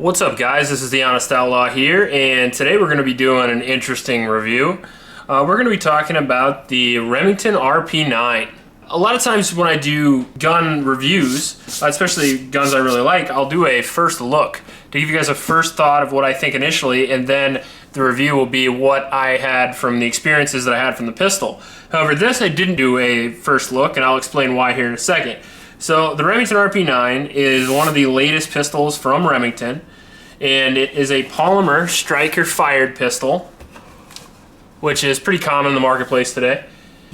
What's up, guys? This is the Honest Outlaw here, and today we're going to be doing an interesting review. We're going to be talking about the Remington Rp9. A lot of times when I do gun reviews, especially guns I really like, I'll do a first look to give you guys a first thought of what I think initially, and then the review will be what I had from the experiences that I had from the pistol. However, this I didn't do a first look, and I'll explain why here in a second. So the Remington Rp9 is one of the latest pistols from Remington, and it is a polymer striker fired pistol, which is pretty common in the marketplace today.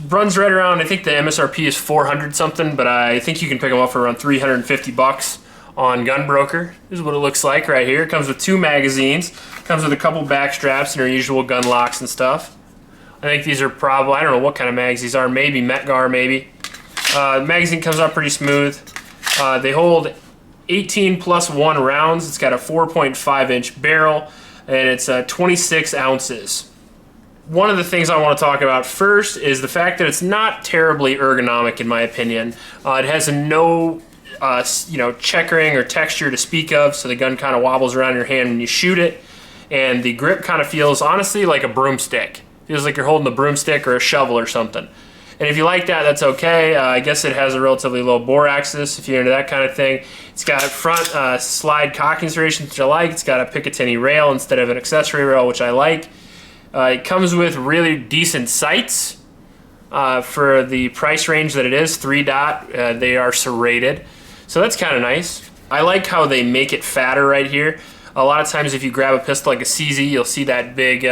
Runs right around, I think the MSRP is 400 something, but I think you can pick them up for around 350 bucks on Gunbroker. This is what it looks like right here. It comes with 2 magazines, comes with a couple back straps and your usual gun locks and stuff. I think these are probably, I don't know what kind of mags these are, maybe Metgar maybe. The magazine comes out pretty smooth. They hold 18 plus 1 rounds. It's got a 4.5 inch barrel, and it's 26 ounces. One of the things I want to talk about first is the fact that it's not terribly ergonomic in my opinion. It has no checkering or texture to speak of, so the gun kind of wobbles around your hand when you shoot it, and the grip kind of feels honestly like a broomstick. Feels like you're holding a broomstick or a shovel or something. And if you like that, that's okay. I guess it has a relatively low bore axis if you're into that kind of thing. It's got front slide cock installations, which I like. It's got a Picatinny rail instead of an accessory rail, which I like. It comes with really decent sights for the price range that it is, 3-dot. They are serrated, so that's kind of nice. I like how they make it fatter right here. A lot of times if you grab a pistol like a CZ, you'll see that big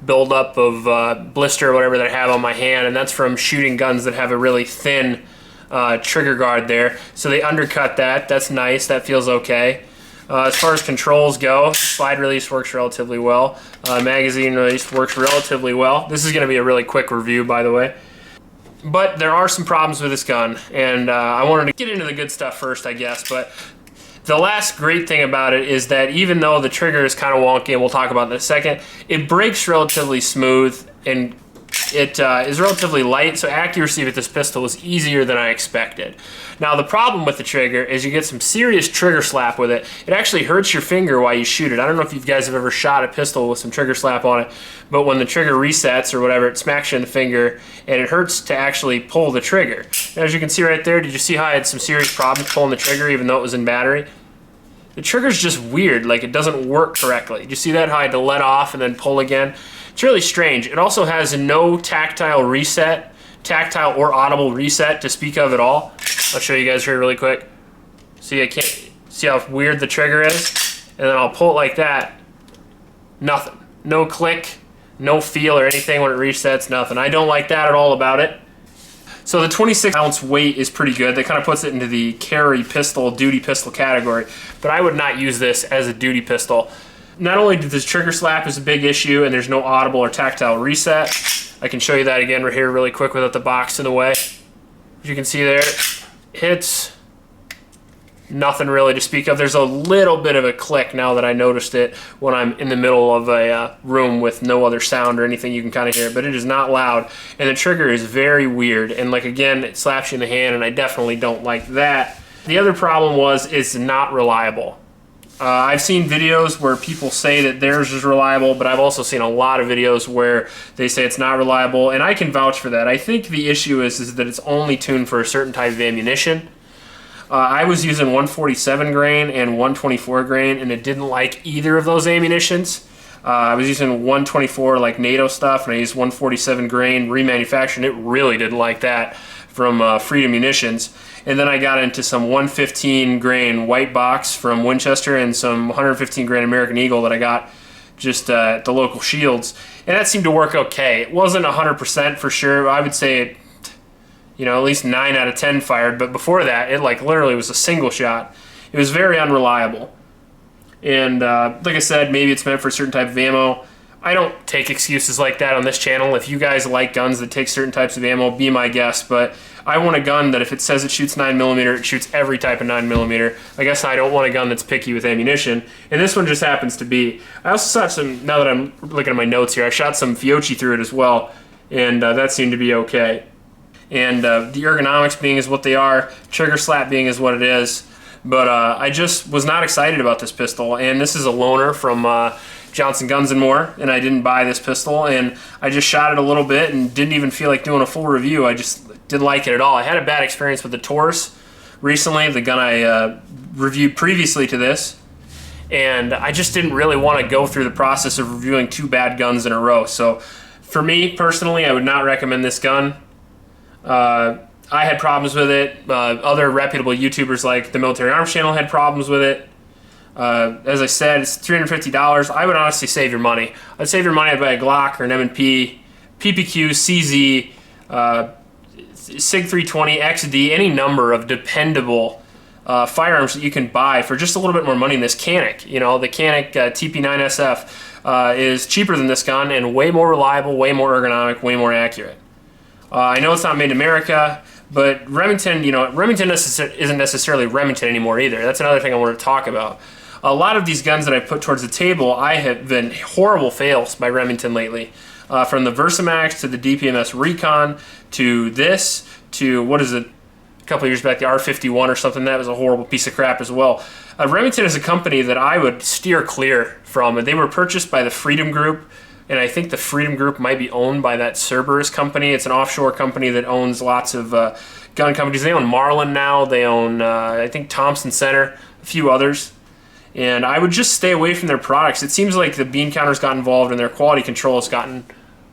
buildup of blister or whatever that I have on my hand, and that's from shooting guns that have a really thin trigger guard there. So they undercut that. That's nice. That feels okay. As far as controls go, slide release works relatively well. Magazine release works relatively well. This is going to be a really quick review, by the way. But there are some problems with this gun, and I wanted to get into the good stuff first, I guess. But the last great thing about it is that even though the trigger is kind of wonky, and we'll talk about that in a second, it breaks relatively smooth, and it is relatively light, so accuracy with this pistol is easier than I expected. Now the problem with the trigger is you get some serious trigger slap with it. It actually hurts your finger while you shoot it. I don't know if you guys have ever shot a pistol with some trigger slap on it, but when the trigger resets or whatever, it smacks you in the finger, and it hurts to actually pull the trigger. Now, as you can see right there, did you see how I had some serious problems pulling the trigger even though it was in battery? The trigger's just weird, like it doesn't work correctly. Did you see that, how I had to let off and then pull again? It's really strange. It also has no tactile reset, tactile or audible reset to speak of at all. I'll show you guys here really quick. See, I can't see how weird the trigger is? And then I'll pull it like that. Nothing. No click, no feel or anything when it resets, nothing. I don't like that at all about it. So the 26 ounce weight is pretty good. That kind of puts it into the carry pistol, duty pistol category, but I would not use this as a duty pistol. Not only did this trigger slap is a big issue and there's no audible or tactile reset. I can show you that again right here really quick without the box in the way. As you can see there, hits, nothing really to speak of. There's a little bit of a click now that I noticed it when I'm in the middle of a room with no other sound or anything. You can kind of hear it, but it is not loud, and the trigger is very weird, and like again, it slaps you in the hand, and I definitely don't like that. The other problem was it's not reliable. I've seen videos where people say that theirs is reliable, but I've also seen a lot of videos where they say it's not reliable, and I can vouch for that. I think the issue is that it's only tuned for a certain type of ammunition. I was using 147 grain and 124 grain, and it didn't like either of those ammunitions. I was using 124 like NATO stuff, and I used 147 grain remanufactured, and it really didn't like that from Freedom Munitions. And then I got into some 115 grain white box from Winchester and some 115 grain American Eagle that I got just at the local Shields, and that seemed to work okay. It wasn't 100% for sure. I would say it, at least 9 out of 10 fired, but before that, it like literally was a single shot. It was very unreliable. And like I said, maybe it's meant for a certain type of ammo. I don't take excuses like that on this channel. If you guys like guns that take certain types of ammo, be my guest, but I want a gun that if it says it shoots 9mm, it shoots every type of 9mm. I guess I don't want a gun that's picky with ammunition, and this one just happens to be. I also shot some, now that I'm looking at my notes here, I shot some Fiocchi through it as well, and that seemed to be okay. And the ergonomics being is what they are, trigger slap being is what it is, But I just was not excited about this pistol, and this is a loaner from Johnson Guns & More, and I didn't buy this pistol, and I just shot it a little bit and didn't even feel like doing a full review. I just didn't like it at all. I had a bad experience with the Taurus recently, the gun I reviewed previously to this, and I just didn't really want to go through the process of reviewing 2 bad guns in a row. So for me personally, I would not recommend this gun. I had problems with it. Other reputable YouTubers like the Military Arms Channel had problems with it. As I said, it's $350. I would honestly save your money. I'd save your money. I'd buy a Glock or an M&P, PPQ, CZ, SIG 320, XD, any number of dependable firearms that you can buy for just a little bit more money than this Canik. You know, the Canik TP9 SF is cheaper than this gun and way more reliable, way more ergonomic, way more accurate. I know it's not made in America, but Remington, you know, Remington isn't necessarily Remington anymore either. That's another thing I want to talk about. A lot of these guns that I put towards the table, I have been horrible fails by Remington lately. From the Versamax to the DPMS RECON to this to, what is it, a couple of years back, the R51 or something. That was a horrible piece of crap as well. Remington is a company that I would steer clear from. They were purchased by the Freedom Group, and I think the Freedom Group might be owned by that Cerberus company. It's an offshore company that owns lots of gun companies. They own Marlin now. They own, I think, Thompson Center, a few others. And I would just stay away from their products. It seems like the bean counters got involved and their quality control has gotten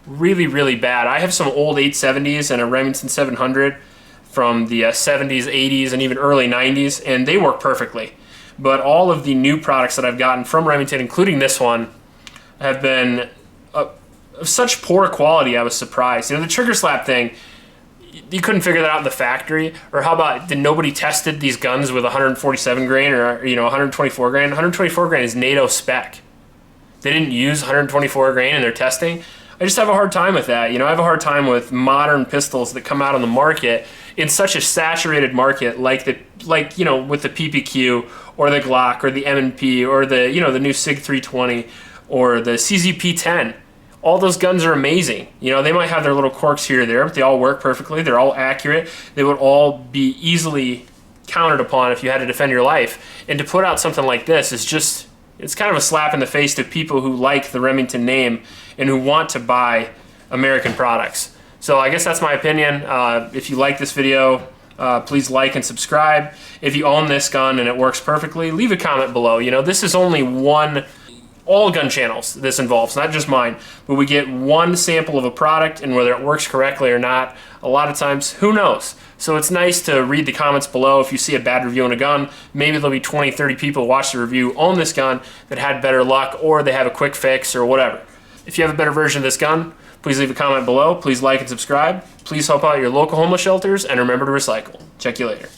really, really bad. I have some old 870s and a Remington 700 from the 70s, 80s, and even early 90s, and they work perfectly. But all of the new products that I've gotten from Remington, including this one, have been of such poor quality, I was surprised. You know, the trigger slap thing, you couldn't figure that out in the factory. Or how about, did nobody tested these guns with 147 grain or, you know, 124 grain? 124 grain is NATO spec. They didn't use 124 grain in their testing. I just have a hard time with that. You know, I have a hard time with modern pistols that come out on the market in such a saturated market, like you know, with the PPQ or the Glock or the M&P or the, you know, the new SIG 320 or the CZP-10. All those guns are amazing. You know, they might have their little quirks here or there, but they all work perfectly. They're all accurate. They would all be easily counted upon if you had to defend your life. And to put out something like this is just, it's kind of a slap in the face to people who like the Remington name and who want to buy American products. So I guess that's my opinion. If you like this video, please like and subscribe. If you own this gun and it works perfectly, leave a comment below. You know, this is only one, all gun channels this involves, not just mine, but we get one sample of a product, and whether it works correctly or not, a lot of times, who knows? So it's nice to read the comments below. If you see a bad review on a gun, maybe there'll be 20, 30 people watch the review on this gun that had better luck, or they have a quick fix or whatever. If you have a better version of this gun, please leave a comment below. Please like and subscribe. Please help out your local homeless shelters, and remember to recycle. Check you later.